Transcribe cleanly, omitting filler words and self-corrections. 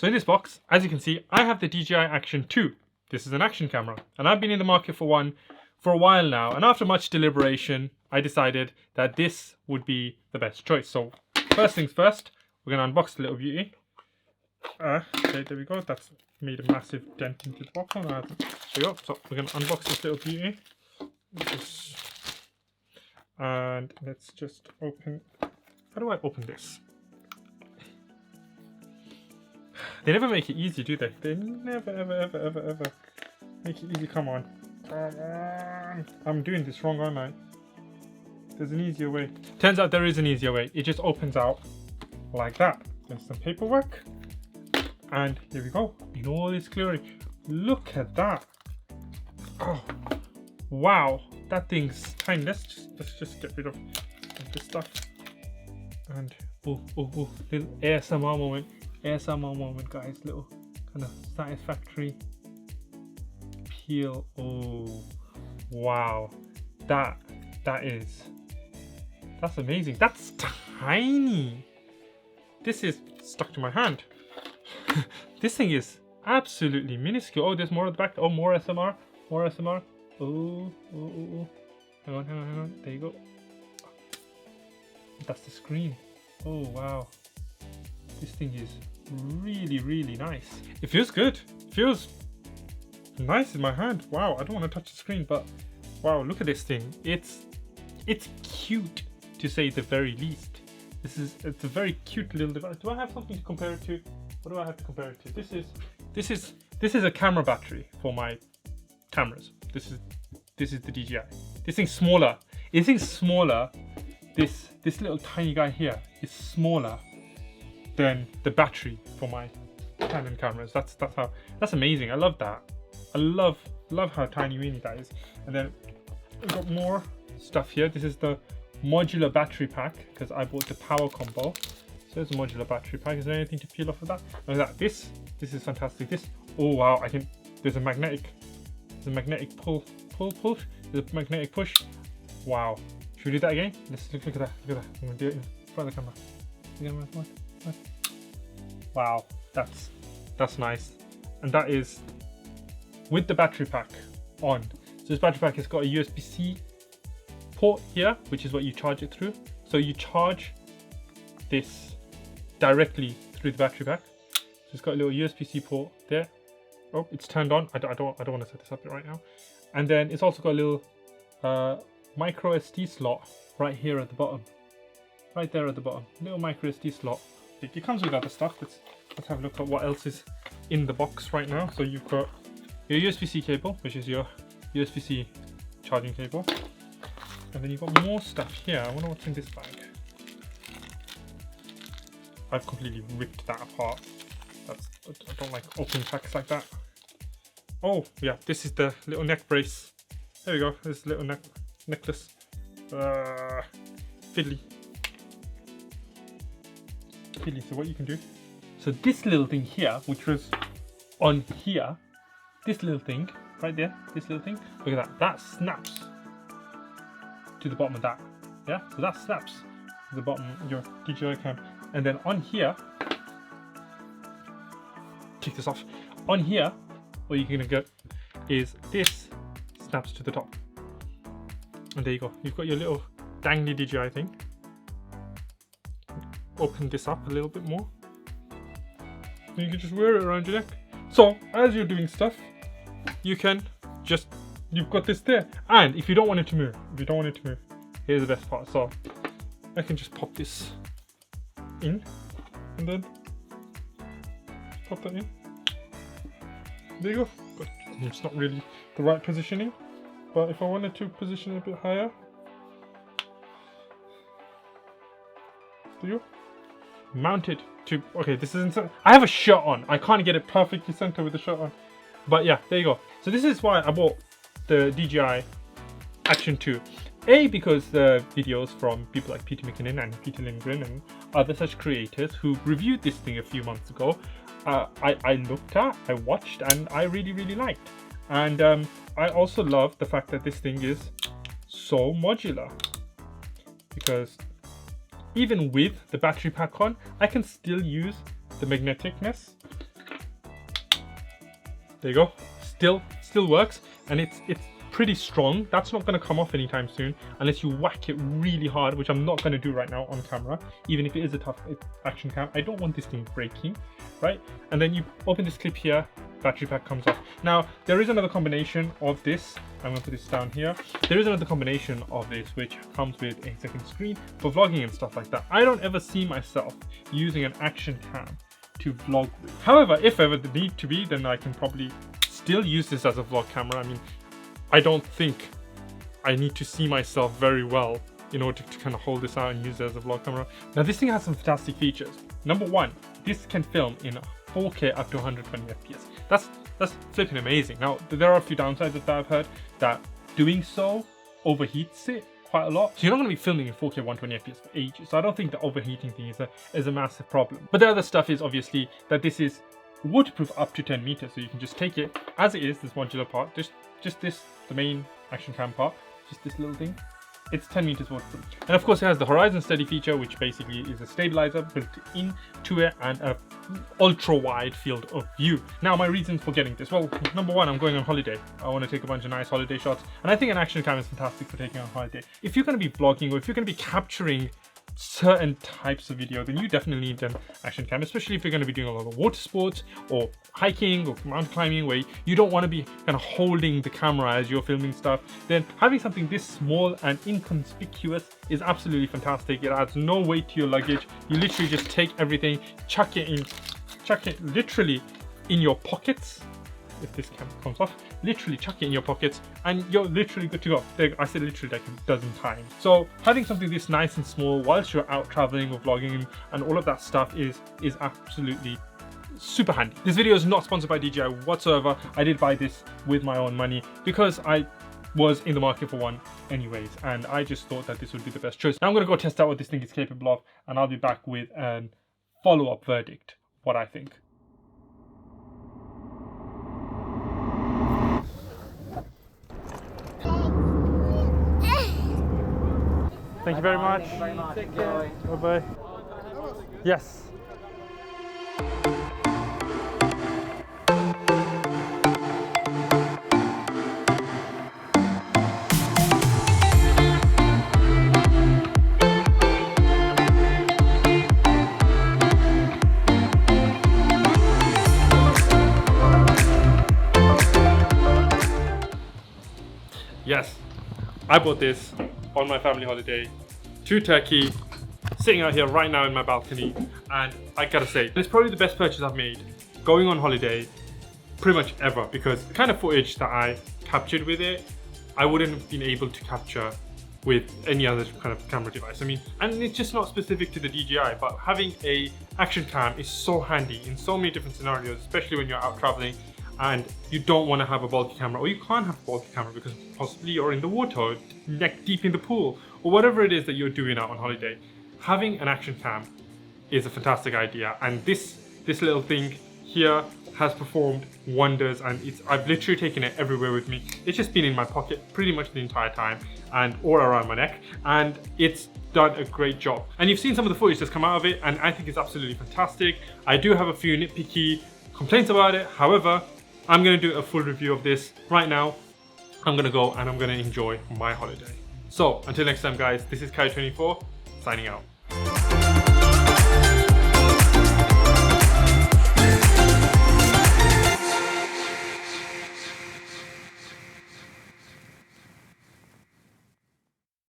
So in this box, as you can see, I have the DJI Action 2. This is an action camera, and I've been in the market for one for a while now, and after much deliberation, I decided that this would be the best choice. So first things first, we're going to unbox the little beauty. Okay, there we go. That's made a massive dent into the box. There we go. So we're going to unbox this little beauty. And let's just open. How do I open this? They never make it easy, do they? They never, ever make it easy. Come on. Come on. I'm doing this wrong, aren't I? There's an easier way. Turns out there is an easier way. It just opens out like that. There's some paperwork. And here we go. In all its glory. Look at that. Oh, wow. That thing's tiny. Let's just get rid of this stuff. And little ASMR moment. ASMR moment, guys. Little kind of satisfactory peel. Oh, wow. That's amazing. That's tiny. This is stuck to my hand. This thing is absolutely minuscule. Oh, there's more at the back. Oh, more SMR. More SMR. Oh. Hang on. There you go. That's the screen. Oh, wow. This thing is really, really nice. It feels good. It feels nice in my hand. Wow, I don't want to touch the screen, but wow, look at this thing. It's cute, to say the very least. It's a very cute little device. Do I have something to compare it to? What do I have to compare it to? This is a camera battery for my cameras. This is the DJI. This thing's smaller. This little tiny guy here is smaller than the battery for my Canon cameras. That's amazing. I love that. I love how tiny weeny that is. And then we've got more stuff here. This is the modular battery pack because I bought the power combo. So there's a modular battery pack. Is there anything to peel off of that? Look at that. This is fantastic. Oh wow, there's a magnetic pull. There's a magnetic push. Wow. Should we do that again? Let's look at that. I'm gonna do it in front of the camera. Wow, that's nice. And that is with the battery pack on. So this battery pack has got a USB-C port here, which is what you charge it through. So you charge this directly through the battery pack. So it's got a little USB-C port there. Oh, it's turned on. I don't want to set this up right now. And then it's also got a little micro SD slot right here at the bottom. Right there at the bottom. Little micro SD slot. It comes with other stuff. Let's have a look at what else is in the box right now. So you've got your USB-C cable, which is your USB-C charging cable. And then you've got more stuff here. I wonder what's in this bag. I've completely ripped that apart. I don't like opening packs like that. Oh yeah, this is the little neck brace. There we go. This little necklace. Fiddly. So what you can do. So this little thing here, which was on here, this little thing right there, this little thing. Look at that. That snaps to the bottom of that. Yeah. So that snaps to the bottom of your DJI cam. And then on here, take this off. On here, what you're gonna get is this snaps to the top. And there you go. You've got your little dangly DJI thing. Open this up a little bit more. And you can just wear it around your neck. So as you're doing stuff, you've got this there. And if you don't want it to move, here's the best part. So I can just pop this in and then pop that in. There you go. But it's not really the right positioning. But if I wanted to position it a bit higher, there you go. Mounted to, okay, this isn't, I have a shirt on. I can't get it perfectly centered with the shirt on. But yeah, there you go. So this is why I bought the DJI Action 2. A, because the videos from people like Peter McKinnon and Peter Lindgren and other such creators who reviewed this thing a few months ago, I looked at, I watched, and I really, really liked. And I also love the fact that this thing is so modular, because even with the battery pack on, I can still use the magneticness There you go. Still works, and it's pretty strong. That's not going to come off anytime soon unless you whack it really hard, which I'm not going to do right now on camera, even if it is a tough action cam. I don't want this thing breaking, right? And then you open this clip here, battery pack comes off. Now there is another combination of this. I'm going to put this down here. There is another combination of this which comes with a second screen for vlogging and stuff like that. I don't ever see myself using an action cam to vlog with. However, if ever the need to be, then I can probably still use this as a vlog camera. I mean, I don't think I need to see myself very well in order to kind of hold this out and use it as a vlog camera. Now this thing has some fantastic features. Number one, this can film in 4K up to 120 FPS. That's flipping amazing. Now there are a few downsides that I've heard, that doing so overheats it quite a lot. So you're not going to be filming in 4K 120 FPS for ages. So I don't think the overheating thing is a massive problem. But the other stuff is obviously that this is waterproof up to 10 meters. So you can just take it as it is, this modular part, just this, the main action cam part, just this little thing. It's 10 meters waterproof. And of course it has the horizon steady feature, which basically is a stabilizer built into it and a ultra wide field of view. Now my reasons for getting this, well, number one, I'm going on holiday. I want to take a bunch of nice holiday shots, and I think an action cam is fantastic for taking on holiday. If you're going to be vlogging, or if you're going to be capturing certain types of video, then you definitely need an action cam, especially if you're going to be doing a lot of water sports or hiking or mountain climbing, where you don't want to be kind of holding the camera as you're filming stuff. Then having something this small and inconspicuous is absolutely fantastic. It adds no weight to your luggage. You literally just take everything, chuck it literally in your pockets. If this camera comes off, literally chuck it in your pockets and you're literally good to go. I said literally like a dozen times. So having something this nice and small whilst you're out traveling or vlogging and all of that stuff is absolutely super handy. This video is not sponsored by DJI whatsoever. I did buy this with my own money because I was in the market for one anyways, and I just thought that this would be the best choice. Now I'm going to go test out what this thing is capable of, and I'll be back with a follow-up verdict, what I think. Thank you very much. Take care. Bye-bye. Yes. Yes, I bought this on my family holiday to Turkey, sitting out here right now in my balcony, and I gotta say, it's probably the best purchase I've made going on holiday pretty much ever, because the kind of footage that I captured with it, I wouldn't have been able to capture with any other kind of camera device. I mean, and it's just not specific to the DJI, but having a action cam is so handy in so many different scenarios, especially when you're out traveling and you don't want to have a bulky camera, or you can't have a bulky camera because possibly you're in the water, or neck deep in the pool, or whatever it is that you're doing out on holiday. Having an action cam is a fantastic idea, and this little thing here has performed wonders, and I've literally taken it everywhere with me. It's just been in my pocket pretty much the entire time, and all around my neck, and it's done a great job. And you've seen some of the footage that's come out of it, and I think it's absolutely fantastic. I do have a few nitpicky complaints about it. However, I'm going to do a full review of this right now. I'm going to go and I'm going to enjoy my holiday. So until next time guys, this is Kai24 signing out.